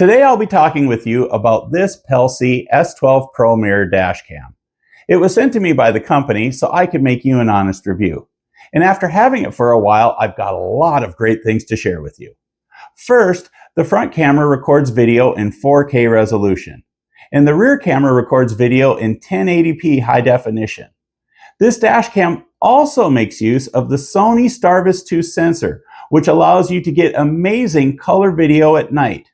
Today I'll be talking with you about this Pelsee S12 Pro mirror dash cam. It was sent to me by the company so I could make you an honest review. And after having it for a while, I've got a lot of great things to share with you. First, the front camera records video in 4K resolution, and the rear camera records video in 1080p high definition. This dash cam also makes use of the Sony Starvis 2 sensor, which allows you to get amazing color video at night.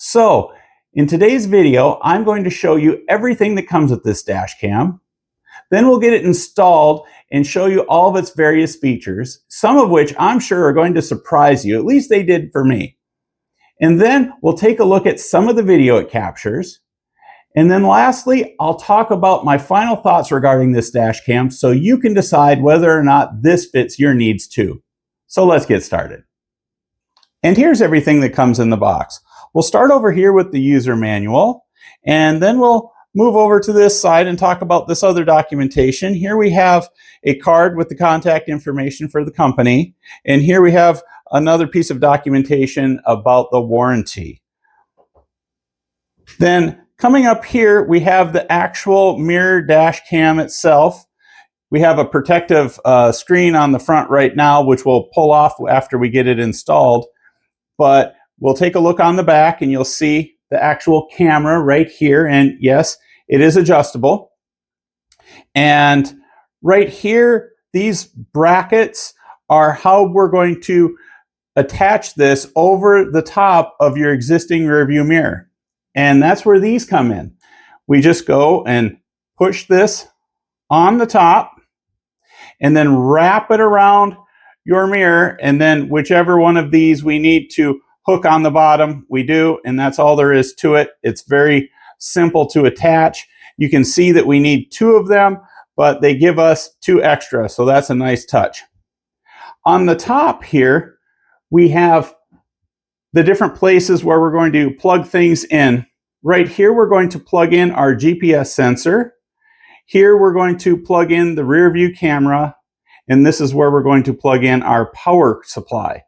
So, in today's video, I'm going to show you everything that comes with this dash cam. Then we'll get it installed and show you all of its various features, some of which I'm sure are going to surprise you, at least they did for me. And then we'll take a look at some of the video it captures. And then lastly, I'll talk about my final thoughts regarding this dash cam so you can decide whether or not this fits your needs too. So let's get started. And here's everything that comes in the box. We'll start over here with the user manual, and then we'll move over to this side and talk about this other documentation. Here we have a card with the contact information for the company, and here we have another piece of documentation about the warranty. Then coming up here, we have the actual mirror dash cam itself. We have a protective screen on the front right now, which we'll pull off after we get it installed. But we'll take a look on the back and you'll see the actual camera right here. And yes, it is adjustable. And right here, these brackets are how we're going to attach this over the top of your existing rear view mirror. And that's where these come in. We just go and push this on the top and then wrap it around your mirror. And then whichever one of these we need to hook on the bottom, we do, and that's all there is to it. It's very simple to attach. You can see that we need 2 of them, but they give us 2 extra, so that's a nice touch. On the top here, we have the different places where we're going to plug things in. Right here, we're going to plug in our GPS sensor. Here, we're going to plug in the rear view camera, and this is where we're going to plug in our power supply.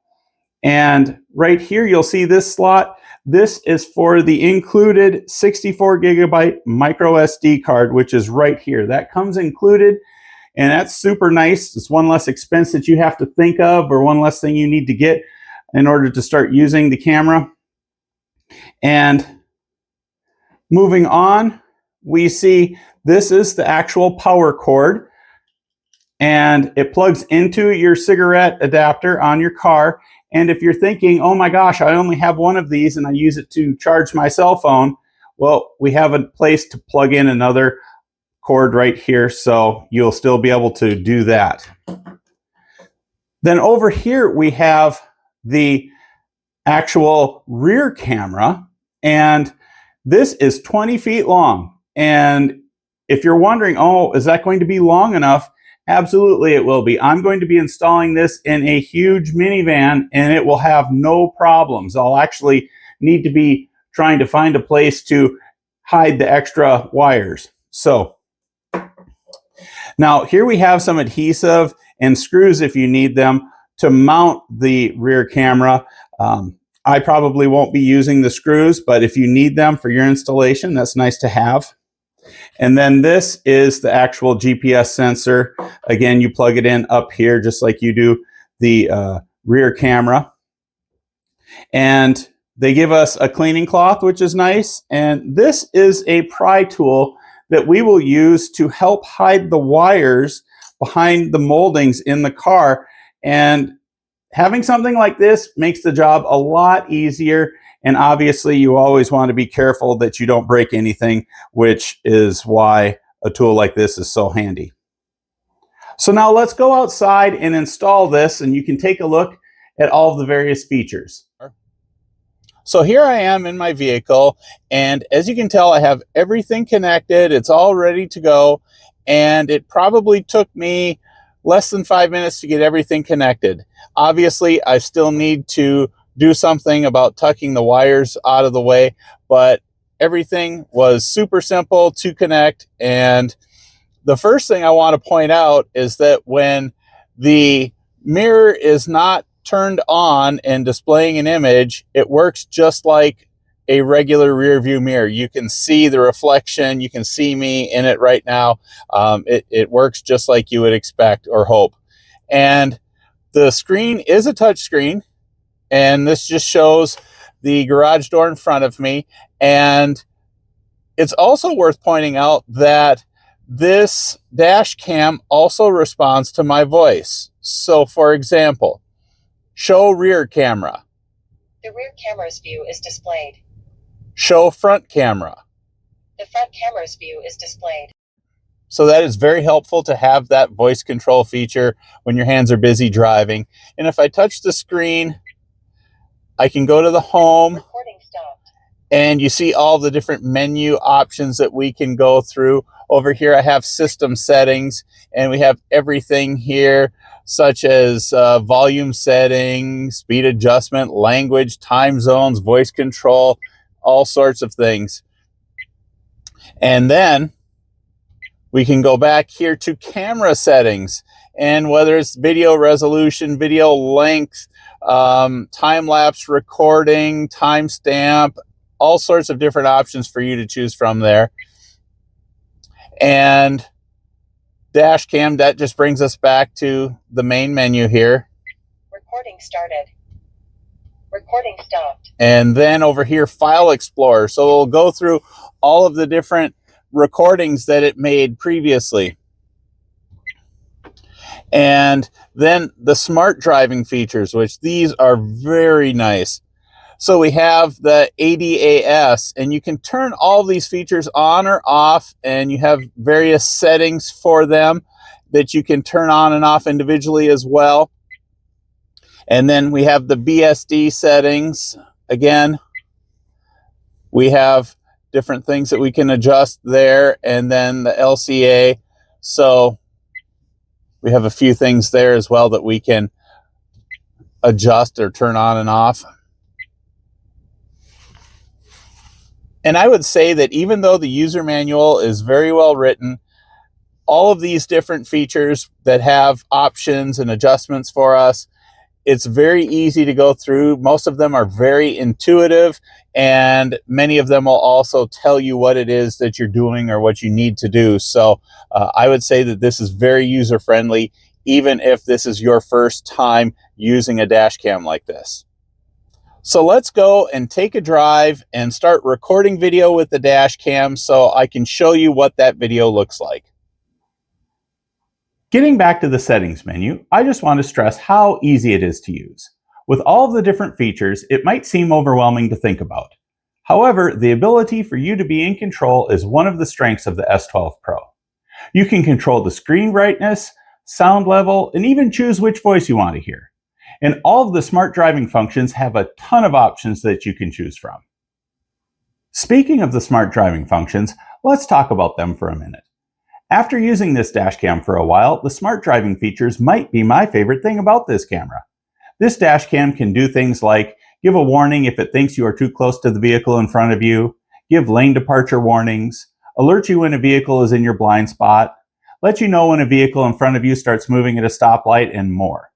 And right here, you'll see this slot. This is for the included 64 gigabyte micro SD card, which is right here. That comes included, and that's super nice. It's one less expense that you have to think of, or one less thing you need to get in order to start using the camera. And moving on, we see this is the actual power cord, and it plugs into your cigarette adapter on your car. And if you're thinking, oh my gosh, I only have one of these and I use it to charge my cell phone, well, we have a place to plug in another cord right here, so you'll still be able to do that. Then over here, we have the actual rear camera, and this is 20 feet long. And if you're wondering, oh, is that going to be long enough? Absolutely it will be. I'm going to be installing this in a huge minivan and it will have no problems. I'll actually need to be trying to find a place to hide the extra wires. So now here we have some adhesive and screws if you need them to mount the rear camera. I probably won't be using the screws, but if you need them for your installation, that's nice to have. And then this is the actual GPS sensor. Again, you plug it in up here just like you do the rear camera. And they give us a cleaning cloth, which is nice. And this is a pry tool that we will use to help hide the wires behind the moldings in the car. And having something like this makes the job a lot easier. And obviously, you always want to be careful that you don't break anything, which is why a tool like this is so handy. So now let's go outside and install this, and you can take a look at all of the various features. So here I am in my vehicle, and as you can tell, I have everything connected. It's all ready to go, and it probably took me less than 5 minutes to get everything connected. Obviously, I still need to do something about tucking the wires out of the way, but everything was super simple to connect. And the first thing I want to point out is that when the mirror is not turned on and displaying an image, it works just like a regular rear view mirror. You can see the reflection. You can see me in it right now. It works just like you would expect or hope. And the screen is a touch screen, and this just shows the garage door in front of me. And it's also worth pointing out that this dash cam also responds to my voice. So for example, show rear camera. The rear camera's view is displayed. Show front camera. The front camera's view is displayed. So that is very helpful to have that voice control feature when your hands are busy driving. And if I touch the screen, I can go to the home. Recording stopped. And you see all the different menu options that we can go through. Over here I have system settings, and we have everything here, such as volume settings, speed adjustment, language, time zones, voice control, all sorts of things. And then we can go back here to camera settings, and whether it's video resolution, video length, time-lapse recording, timestamp, all sorts of different options for you to choose from there. And dash cam, that just brings us back to the main menu here. Recording started. Recording stopped. And then over here, File Explorer. So we'll go through all of the different recordings that it made previously. And then the smart driving features, which these are very nice. So we have the ADAS, and you can turn all these features on or off, and you have various settings for them that you can turn on and off individually as well. And then we have the BSD settings. Again, we have different things that we can adjust there, and then the LCA. So we have a few things there as well that we can adjust or turn on and off. And I would say that even though the user manual is very well written, all of these different features that have options and adjustments for us, it's very easy to go through. Most of them are very intuitive, and many of them will also tell you what it is that you're doing or what you need to do. So I would say that this is very user-friendly, even if this is your first time using a dash cam like this. So let's go and take a drive and start recording video with the dash cam so I can show you what that video looks like. Getting back to the settings menu, I just want to stress how easy it is to use. With all of the different features, it might seem overwhelming to think about. However, the ability for you to be in control is one of the strengths of the S12 Pro. You can control the screen brightness, sound level, and even choose which voice you want to hear. And all of the smart driving functions have a ton of options that you can choose from. Speaking of the smart driving functions, let's talk about them for a minute. After using this dash cam for a while, the smart driving features might be my favorite thing about this camera. This dash cam can do things like give a warning if it thinks you are too close to the vehicle in front of you, give lane departure warnings, alert you when a vehicle is in your blind spot, let you know when a vehicle in front of you starts moving at a stoplight, and more.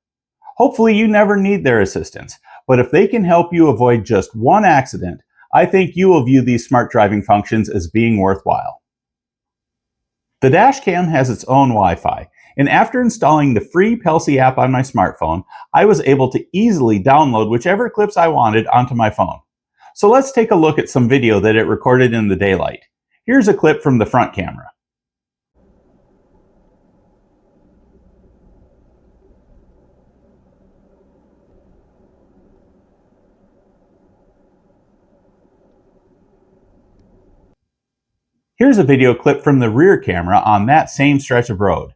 Hopefully you never need their assistance, but if they can help you avoid just one accident, I think you will view these smart driving functions as being worthwhile. The dash cam has its own Wi-Fi, and after installing the free Pelsee app on my smartphone, I was able to easily download whichever clips I wanted onto my phone. So let's take a look at some video that it recorded in the daylight. Here's a clip from the front camera. Here's a video clip from the rear camera on that same stretch of road.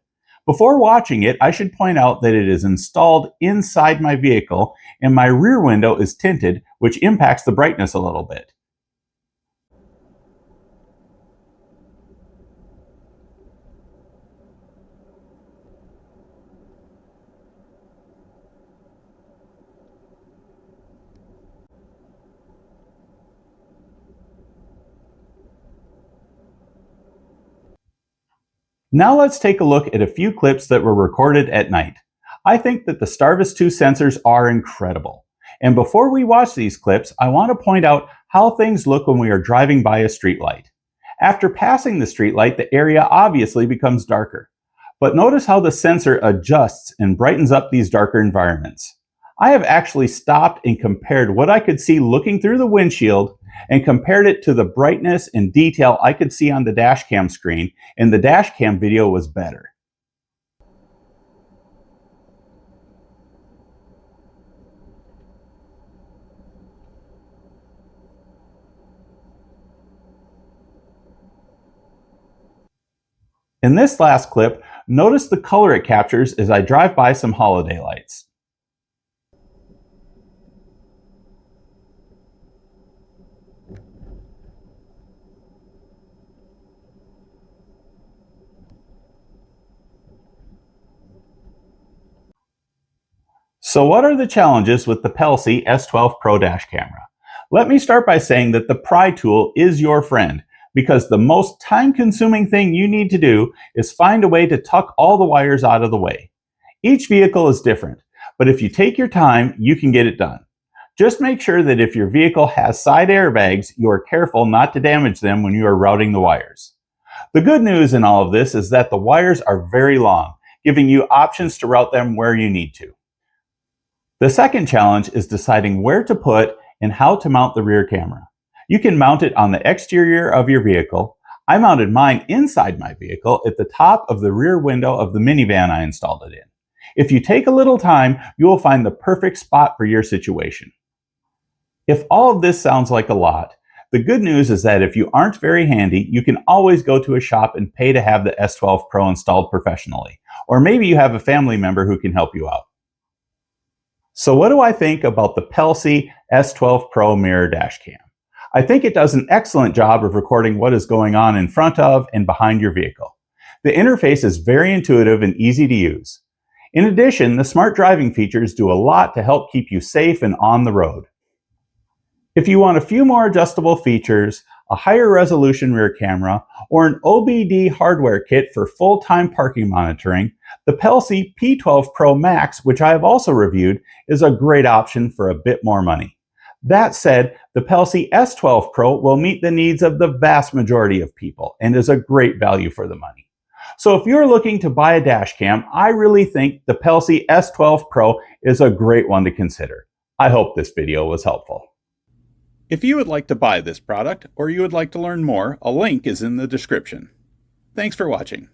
Before watching it, I should point out that it is installed inside my vehicle and my rear window is tinted, which impacts the brightness a little bit. Now let's take a look at a few clips that were recorded at night. I think that the Starvis 2 sensors are incredible. And before we watch these clips, I want to point out how things look when we are driving by a streetlight. After passing the streetlight, the area obviously becomes darker. But notice how the sensor adjusts and brightens up these darker environments. I have actually stopped and compared what I could see looking through the windshield and compared it to the brightness and detail I could see on the dashcam screen, and the dashcam video was better. In this last clip, notice the color it captures as I drive by some holiday lights. So what are the challenges with the Pelsee S12 Pro dash camera? Let me start by saying that the pry tool is your friend, because the most time-consuming thing you need to do is find a way to tuck all the wires out of the way. Each vehicle is different, but if you take your time, you can get it done. Just make sure that if your vehicle has side airbags, you are careful not to damage them when you are routing the wires. The good news in all of this is that the wires are very long, giving you options to route them where you need to. The second challenge is deciding where to put and how to mount the rear camera. You can mount it on the exterior of your vehicle. I mounted mine inside my vehicle at the top of the rear window of the minivan I installed it in. If you take a little time, you will find the perfect spot for your situation. If all of this sounds like a lot, the good news is that if you aren't very handy, you can always go to a shop and pay to have the S12 Pro installed professionally. Or maybe you have a family member who can help you out. So what do I think about the Pelsee S12 Pro mirror dashcam? I think it does an excellent job of recording what is going on in front of and behind your vehicle. The interface is very intuitive and easy to use. In addition, the smart driving features do a lot to help keep you safe and on the road. If you want a few more adjustable features, a higher resolution rear camera, or an OBD hardware kit for full-time parking monitoring, the Pelsee P12 Pro Max, which I have also reviewed, is a great option for a bit more money. That said, the Pelsee S12 Pro will meet the needs of the vast majority of people and is a great value for the money. So if you're looking to buy a dashcam, I really think the Pelsee S12 Pro is a great one to consider. I hope this video was helpful. If you would like to buy this product or you would like to learn more, a link is in the description. Thanks for watching.